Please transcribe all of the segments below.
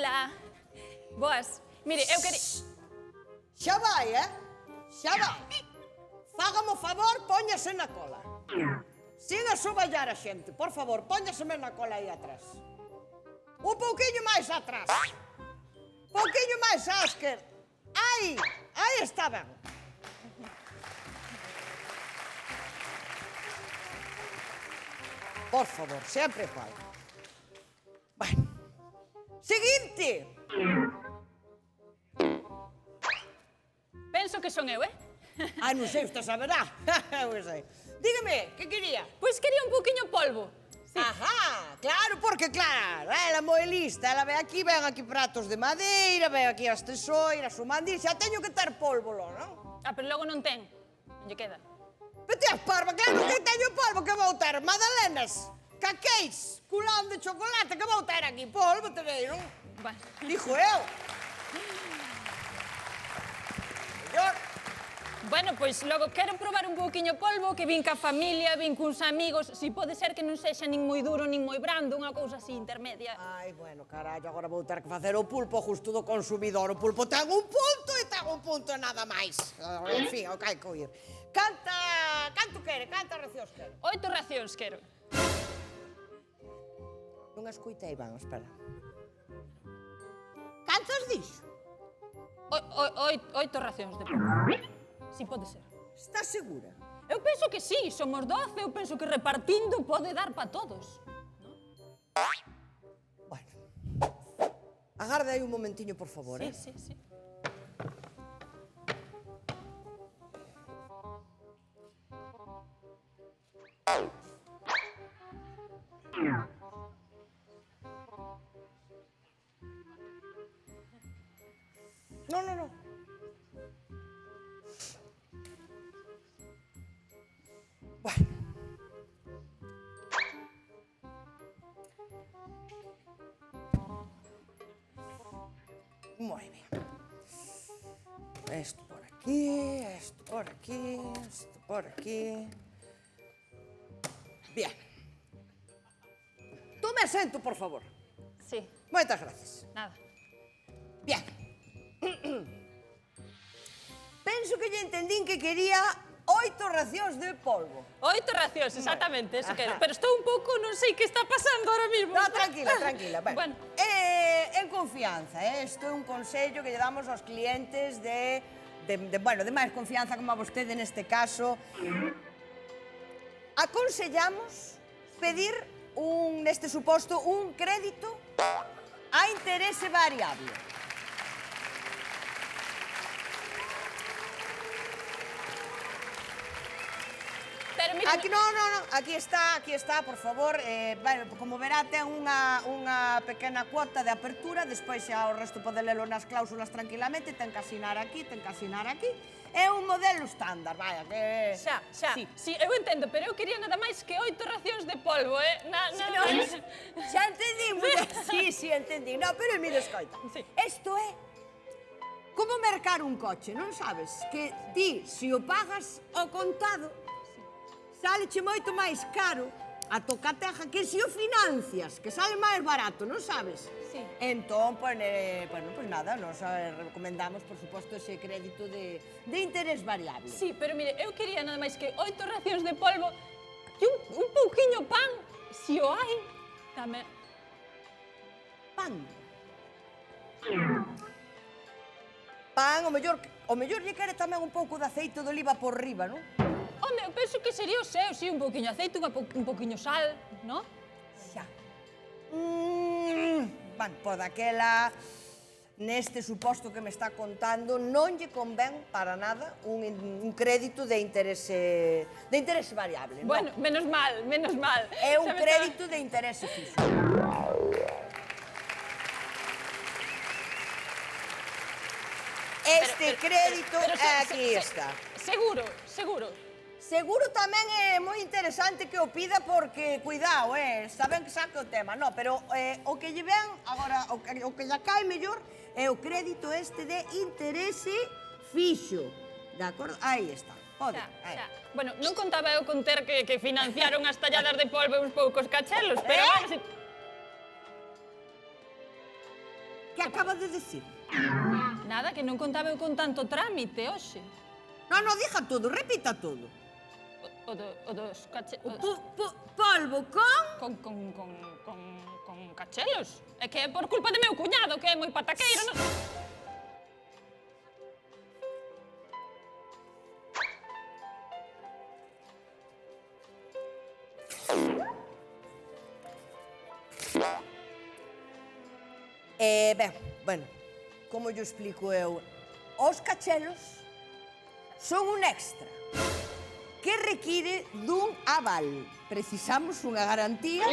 Hola. Boas. Mire, eu quería... Xa vai, Xa vai. Fágame o favor, póñase na cola. Siga a soballar a xente, por favor, póñaseme na cola aí atrás. Un pouquiño máis atrás. Pouquiño máis á esquerda. Aí está ben. Por favor, sempre pai. Bueno. Seguinte. Penso que son eu, Non sei, usted saberá. Dígame, que quería? Pois quería un pouquiño polvo. Ajá, claro, porque claro, ela é moi lista, ela ven aquí pratos de madeira, ven aquí as tesoiras, o mandil, xa teño que ter polvo, non? Ah, pero logo non ten. Non lle queda. Pero ti as parva, claro que teño polvo, que vou ter magdalenas, caqueis, culón de chocolate, que vou ter aquí, polvo, terei, non? Bueno. Dixo eu. Mellor. Bueno, pois logo quero probar un pouquiño polvo, que vin ca familia, vin cuns amigos, si pode ser que non sexa nin moi duro, nin moi brando, unha cousa así intermedia. Ai, bueno, carallo, agora vou ter que facer o pulpo justo do consumidor. O pulpo ten un punto e ten un punto e nada máis. En fin, o que hai que oír. Canto quere? Cantas racións quere? 8 racións quero. Non escoitei, van, espera. Cantas dixo? 8 racións de polvo. Si pode ser. Estás segura? Eu penso que sí, somos 12, eu penso que repartindo pode dar pa todos. Bueno. Agarde aí un momentiño, por favor, Sí. No. Bueno. Muy bien. Esto por aquí, esto por aquí, esto por aquí. Bien. Tome asiento, por favor. Sí, Moitas gracias. nada. Bien. Penso que lle entendín que quería 8 racións de polvo. 8 racións, exactamente, eso quero. Pero estou un pouco, non sei que está pasando ahora mismo. No, tranquila. Bueno. En confianza, isto é un consello que lle damos aos clientes de máis confianza como a vostede neste caso. Aconsellamos pedir neste suposto, un crédito a interese variable. Pero mira... Aquí está, por favor. Como verá, ten unha pequena cuota de apertura, despois xa o resto pode lelo nas cláusulas tranquilamente, ten que asinar aquí, É un modelo estándar, vaya, que... Xa, Sí. eu entendo, pero eu quería nada máis que 8 racións de polvo, No, xa entendí, sí, entendí. No, pero mira, escoita. Sí. Isto é como mercar un coche, non sabes? Que ti, se o pagas ao contado, sáleche moito máis caro a tocateja que se o financias, que sale máis barato, non sabes? Sí. Entón, pues nada, nos recomendamos, por suposto, ese crédito de interés variable. Sí, pero mire, eu quería nada máis que 8 racións de polvo e un pouquiño pan, si o hai, tamén. Pan. Pan, o mellor lle quere tamén un pouco de aceite de oliva por riba, non? Home, eu penso que sería o seu, sí, un pouquiño aceite, un pouquiño sal, non? Xa. Pois daquela, neste suposto que me está contando, non lle convén para nada un crédito de interese variable, non? Bueno, menos mal. É un crédito de interese fixo. Este crédito, aquí está. Seguro. Seguro tamén é moi interesante que o pida porque, cuidado, saben que saque o tema, no, pero o que lle ven, agora, o que lle cae mellor é o crédito este de interese fixo, de acordo? Aí está, pode. Xa. Bueno, non contaba eu con ter que financiaron as talladas de polvo e uns poucos cachelos, pero... Que acaba de decir? Nada, que non contaba eu con tanto trámite hoxe. Non, non, diga todo, repita todo. O dos cachelos... Polvo con... Con cachelos. É que é por culpa de meu cuñado, que é moi pataqueiro, non... Ben, bueno, como yo explico eu, os cachelos son un extra que require dun aval. Precisamos unha garantía,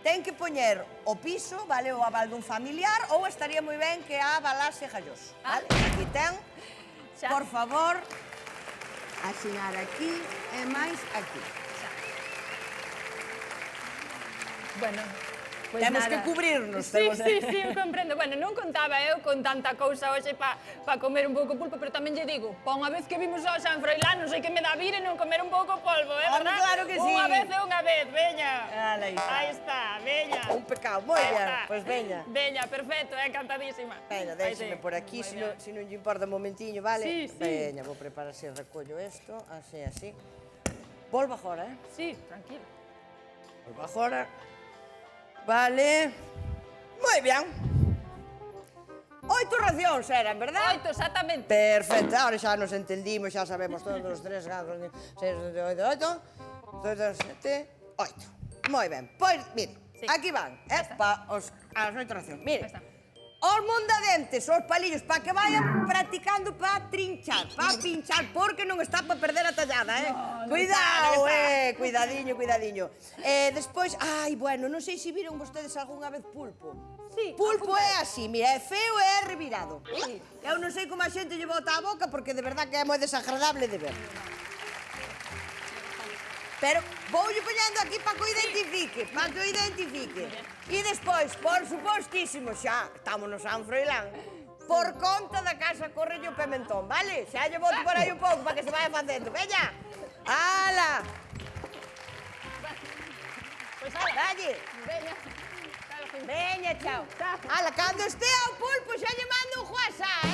ten que poñer o piso, vale, o aval dun familiar, ou estaría moi ben que a avalase Galloso, vale? Aquí ten, por favor, asinar aquí e máis aquí. Bueno, pues Temos nada. que cubrirnos. Sí, eu comprendo. Bueno, non contaba eu con tanta cousa hoxe pa comer un pouco pulpo, pero tamén lle digo, pa unha vez que vimos ao San Froilán, non sei que me dá vir e non comer un pouco polvo, verdad? Claro que sí. Unha vez é unha vez, veña. Aí está, veña. Un pecado, moi ben, pois veña. Veña, perfecto, encantadísima. Veña, déxeme por aquí, se non lle importa un momentiño, vale? Sí, sí. Veña, vou preparar así, recollo isto, así. Volvo agora, Sí, tranquilo. Volvo agora. Vale. Moi ben. 8 racións eran, verdad? 8, exactamente. Perfecto, ahora xa nos entendimos, xa sabemos todos os 3 grados, 6, 8, 7, 8. Moi ben, pois, mire, aquí van, para as 8 racións. Mire, os mondadentes, os palillos, para que vayan practicando para trinchar, para pinchar, porque non está para perder a tallada, Cuidado, cuidadiño. Despois, bueno, non sei se viron vostedes algunha vez pulpo. Sí. Pulpo é así, mira, é feo e é revirado. Eu non sei como a xente lle bota a boca, porque de verdad que é moi desagradable de ver. Pero voulle poñendo aquí para que o identifique, E despois, por supostísimo, xa estamos no San Froilán, por conta da Casa Corrello Pimentón, vale? Xa lle boto por aí un pouco para que se vaya facendo. Veña! Ala! Pois ala. Dalle! Veña. Veña, chao. Ala, cando estea o pulpo xa lle mando un WhatsApp,